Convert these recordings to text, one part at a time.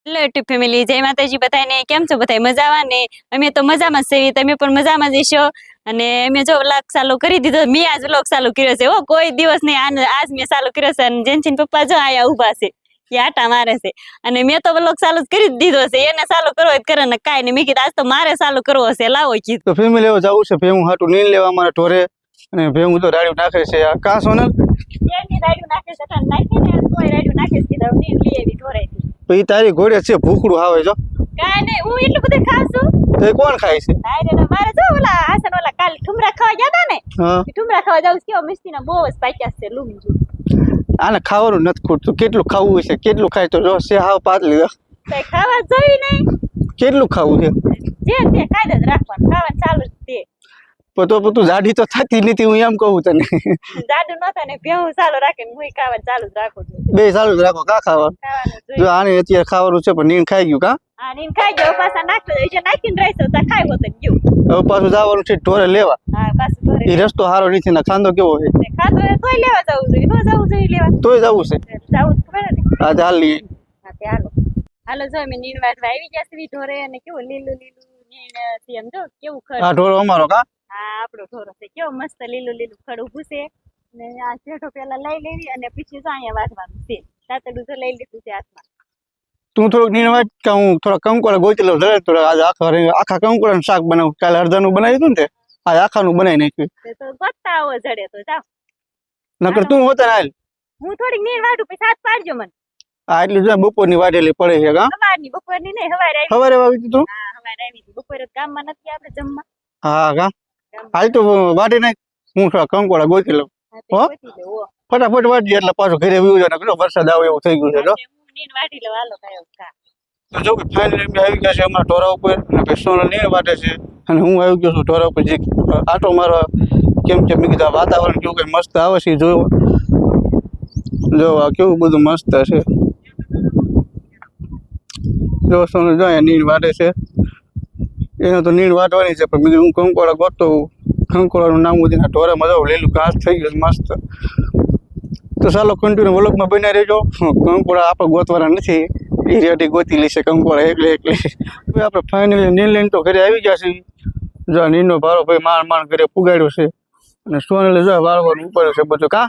Hello YouTube family, જય માતાજી બધાને. કેમ છો બધા? મજામાં ને? અમે તો મજામાં જ છીએ, તમે પણ મજામાં જ હશો. અને અમે જો વ્લોગ ચાલુ કરી દીધો. મેં આજ વ્લોગ ચાલુ કર્યો છે. કોઈ દિવસ નહીં, આજ મેં ચાલુ કર્યો છે. અને જેનસીન પપ્પા જો આયા ઊભા છે, એ આટા મારે છે. અને મેં તો વ્લોગ ચાલુ કરી દીધો છે. એને ચાલુ કરવો હોય કરે ને કાંઈ નહીં. મેં કીધું આજ તો મારે ચાલુ કરવો છે, લાવો કીધું. તો ફેમિલી લેવા જવું છે ભેહું હાટું નીણ લેવા અમારા ઢોરે. અને ભેહું તો રાડ્યું નાખે છે. આ કા સોનલ એની રાડ્યું નાખે છે, તને નાખે ને કોઈ રાડ્યું નાખે છે. કીધું નીણ લઈ આવી ઢોરે. તો ઈ તારી ઘોડે છે, ભૂખડું આવે જો. કાંઈ નહીં, હું એટલું બધું ખાઉં છું. તો એ કોણ ખાય છે? મારે જો ઓલા હાસન ઓલા કાલ ઠુમરા ખાવા ગયા હતા ને, ઠુમરા ખાવા જાવ કેવો મિસ્તીના બહુ જ પાક્યા છે લુંગી. આને ખાવાનું નથી ખૂટતું. કેટલું ખાવું છે, કેટલું ખાય તો જો છે હાવ પાતળી. કઈ ખાવા જોઈ નહીં, કેટલું ખાવું છે? જે તે કાયદા જ રાખવાનું, ખાવાનું ચાલુ જ તે. તો તું જાડી તો થતી નથી, હું એમ કહું તને. જાડુ નતા ને ભેહું ચાલુ રાખે ને હું ખાવાનું ચાલુ જ રાખું છું. બે ચાલુ જ રાખો. કા ખાવાનું? જો આને અત્યારે ખાવાનું છે, પણ નીણ ખાઈ ગયું. કા હા, નીણ ખાઈ ગયો. પાછા નાખતો જાય, નાખીને રહેશો તો ખાઈ હોત ગયું. હવે પાછું જવાનું છે ઢોરે લેવા. હા, પાછું ઢોરે. એ રસ્તો સારો નથી ને ખાંદો કેવો છે. ખાતો હોય તોય લેવા જવું જોઈએ, ન જવું જોઈએ લેવા. તોય જવું છે. જવું ખબર ને. હા ચાલ લઈએ. હા તે હાલો. હાલો જો અમે નીણ વાટવા આવી ગયા છે ઢોરે. અને કેવું લીલું લીલું નીણ છે, એમ જો કેવું ખડ. આ ઢોરો અમારો. કા હા, આપણો ઢોરો છે. કેવો મસ્ત લીલું લીલું ખડ ઉભું છે. ને આ જેઠો પેલા લઈ લેવી અને પછી જો અહીંયા વાટવાનું છે. તાતડું તો લઈ લીધું છે હાથમાં. તું થોડુંક નીણ વાટ કે હું થોડા કંકોડા ગોતી લઉં. થોડા આજે આખા કંકોડાનું શાક બનાવું. કાલે અડધાનું બનાવ્યું હતું ને, આજે આખાનું બનાવી નાખ્યું. તો ગોતતા આવો જડે તો જાવ. નકર તું હોતા હાલ. હું થોડીક નીર વાટું પછી હાથ પાડજો મને. હા, એટલું જો બપોરની વાટેલી પડે છે. કા સવારની બપોરની નહીં, હવારે આવી. સવારે આવી હતી તું? હા, હવારે આવી હતી. બપોરે ગામમાં નથી આપણે જમવા. હા કા હાલ તો વાટી નાખ. હું થોડા કંકોડા ગોતી લઉં. હો ફટાફટ વાટજે એટલે પાછું ઘરે વ્યુ જાય. વરસાદ આવે એવું થઈ ગયું છે. જો નીર વાટી લો. હાલો કાયો કા. તો જો કે ફાઇનલી અમે આવી ગયા છે અમારા ઢોરા ઉપર. અને પેસોનો નીર વાટે છે. અને હું આવી ગયો છું ઢોરા ઉપર જે આટો મારવા. કેમ કે મેં કીધું વાતાવરણ કેવું કઈ મસ્ત આવે છે. જો આ કેવું બધું મસ્ત છે. જો સોનું જો નીર વાટે છે. એને તો નીર વાટવાની છે, પણ બીજું હું કંકોડા ગોતતો. કંકોડાનું નામ ઉદીના ઢોરામાં જાઉં. લીલું ઘાસ થઈ ગયું મસ્ત. તો ચાલો કન્ટિન્યુ વ્લોગમાં બન્યા રહેજો. કંકોડા આપણે ગોતવાના નથી, એ રેડી ગોતી લેશે કંકોડા એકલે. હવે આપણે ફાઇનલી નીર લઈને તો ઘરે આવી ગયા છીએ. જો નીરનો ભારો ભાઈ માણ ઘરે પુગાડ્યો છે. અને સોનલે જો વાળવાનું ઉપર છે બધું. કા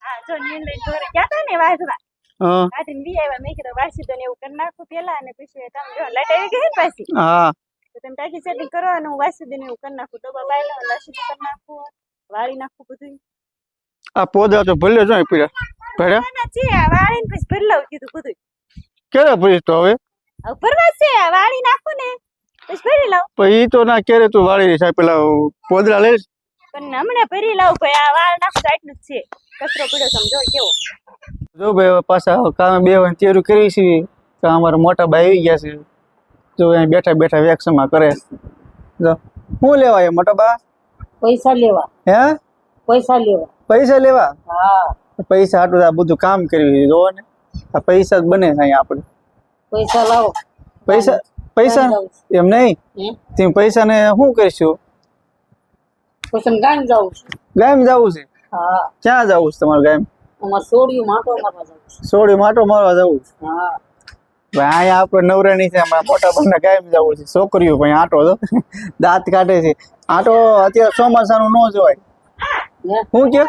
હા, જો નીર લઈને ઢોરે ગયા હતા ને વાસવા. હા, કાઢીને વી આવ્યા. મેં કીધું વાસી તો ને એવું કરી નાખું પેલા, અને પછી તમે જો લાઈટ આવી ગઈ ને પાછી. હા, તો તમે ટાકી સેટિંગ કરો અને હું વાસી દઈને એવું કરી નાખું. ડબ્બા બાયલા લસી કરી નાખું, વાળી નાખું બધું. આ પોદા તો ભલે જો પીડા ભર્યા છે. વાળીને પછી ભરી લઉં કીધું બધું. ક્યારે ભરીશ તો હવે? હવે ભરવા છે, વાળી નાખું ને પછી ભરી લઉં. પણ ઈ તો ના ક્યારે તું વાળી રહીશ. પેલા પોદરા લઈશ પણ હમણાં ભરી લઉં ભાઈ. આ વાળ નાખું તો આટલું જ છે. કચરો પડ્યો સમજો કેવો. જો ભાઈ પાછા કામે બે તૈયારી કરી છે. તો અમારા મોટા ભાઈ આવી ગયા છે. જો અહીં બેઠા બેઠા વેક્સમાં કરે. જો શું લેવા એ મોટા બા? પૈસા લેવા. હે પૈસા લેવા. પૈસા લેવા? હા, પૈસા આટલું આ બધું કામ કર્યું જોવો ને. આ પૈસા જ બને છે અહીંયા આપણે. પૈસા લાવો. પૈસા એમ નહીં. તમે પૈસા ને શું કરીશું? પછી ગામ જાવું છે. ગામ જવું છે? હા. ક્યાં જવું છે તમારે ગામ? અમારે સોડિયું માટો મારવા જવું છે. સોડી માટો મારવા જવું છે? હા. ભાઈ અહીંયા આપણે નવરાની છે. અમારા મોટા ભાઈને ગામ જવું છે. છોકરીઓ ભાઈ આટો તો દાંત કાઢે છે. આટો અત્યારે ચોમાસાનું ન જોવાય. શું કે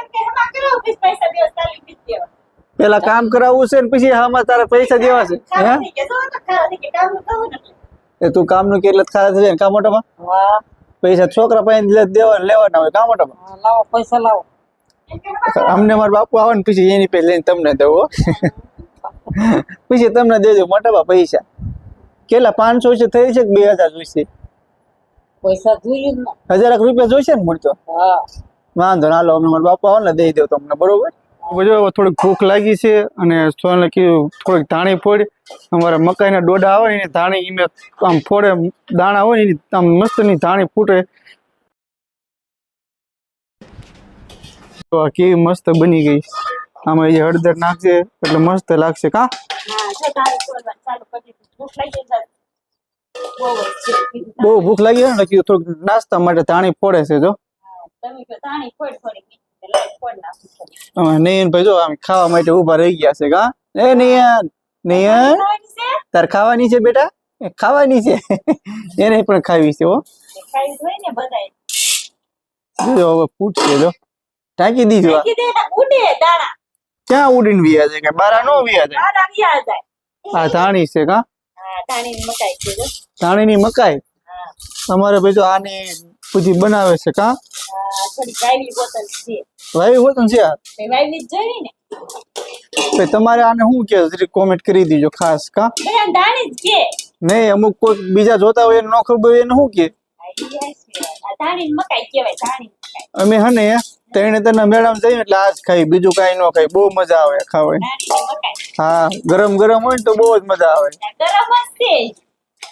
પેલા કામ કરાવવું છે ને પછી આમાં તારે પૈસા દેવા છે? હે તું કામ નું કેટલા ખારા થઈ જાય કા મોટામાં? હા. પૈસા છોકરા પાસે દેવા લેવાના હોય કા મોટામાં? લાવો પૈસા લાવો. અમને મારા બાપુ આવે ને પછી એની પાસે લઈને તમને દેવો. પછી તમને દેજો મોટામાં પૈસા. કેટલા 500 છે થઈ છે કે 2000 જોઈશે? પૈસા જોઈએ જ ને. 1000 રૂપિયા જોઈશે ને મળતો? હા. વાંધો ના લો. અમે મારા બાપુ આવે ને દઈ દો તમને. બરોબર. જો થોડીક ભૂખ લાગી છે અને સોનલે કીધું થોડીક ધાણી ફોડ. અમારા મકાઈના ડોડા આવે ને ધાણી એમ આમ ફોડે દાણા હોય ને આમ મસ્ત ની ધાણી ફૂટે. તો આ કેવી મસ્ત બની ગઈ. આમાં એ હળદર નાખશે એટલે મસ્ત લાગશે. કા બહુ ભૂખ લાગી હોય ને કીધું થોડુંક નાસ્તા માટે ધાણી ફોડે છે. જો નહીં ભાઈ જો આમ ખાવા માટે ઉભા રહી ગયા છે. કા એ નહીં નહીં ખાવાની છે? તાર ખાવાની છે બેટા ખાવાની છે એને પણ ખાવી છે હો ખાઈ જ હોય ને બધાય. જો હવે પૂછશે જો ટાંકી દીધો આ. નાખી દે ને ઉડે દાણા. ક્યાં ઉડીને વિયા છે કે બારા નો વિયા જાય દાણા વ્યા જાય. આ ધાણી છે કા હા, ધાણીની મકાઈ છે જો. ધાણીની મકાઈ હા, અમારે ભાઈ જો આની બધી બનાવે છે કા થોડી વાયલી બોતલ છે. વાવી હોત ને છે આ. તે વાયલી જ જોઈ ને. ભાઈ તમારે આને શું કે જરી કોમેન્ટ કરી દીજો ખાસ કા બધા ધાણી જ કે. નહીં અમુક કોઈ બીજા જોતા હોય એને ન ખબર હોય એને શું કે આ ઈ હશે. આ ધાણીની મકાઈ કહેવાય, ધાણીની મકાઈ. અમે હને ત્રણે તને મેળામાં જઈએ એટલે આ જ ખાઈ બીજું કાંઈ ન ખાઈ બહુ મજા આવે ખાવાની ધાણીની મકાઈ. હા ગરમ ગરમ હોય ને તો બહુ જ મજા આવે આ ગરમ જ છે.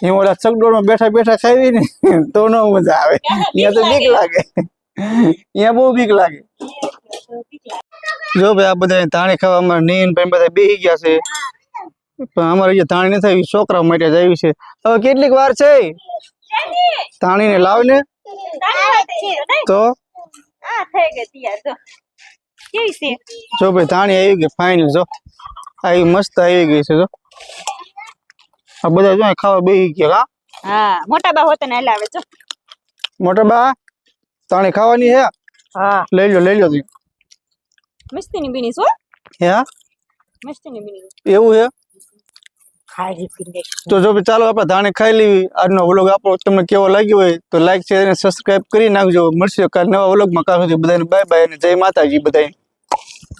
એમ ઓલા ચકડોળમાં બેઠા બેઠા ખાવી ને તો ન મજા આવે અહીંયા તો બીક લાગે અહીંયા બહુ બીક લાગે જો ભાઈ આ બધા ધાણી ખાવામાં નીન ભાઈ બધા બેસી ગયા છે પણ અમારે જે ધાણી નથી આવી છોકરા માટે જ આવી છે હવે કેટલીક વાર છે ધાણીને લાવીને ધાણી છે. તો આ થઈ ગઈ તૈયાર જો. કેવી છે? જો ભાઈ ધાણી આવી ગઈ ફાઇનલ જો આવી મસ્ત આવી ગઈ છે જો આ બધા જો ખાવા બેસી ગયા હા, મોટા બા હોતને હલાવે જો. મોટા બા ધાણી ખાવાની છે હા, લઈ લો તું મસ્તીની બીની છો. હે મસ્તીની બીની. એવું છે ખાઈ પીને. તો જો ભાઈ ચાલો આપણે ધાણી ખાઈ લેવી આજનો વ્લોગ આપણો તમને કેવો લાગ્યો હોય તો લાઈક શેર અને સબસ્ક્રાઇબ કરી નાખજો મળશે કાલ નવા વ્લોગમાં કાલ સુધી બધાને બાય બાય અને જય માતાજી બધાને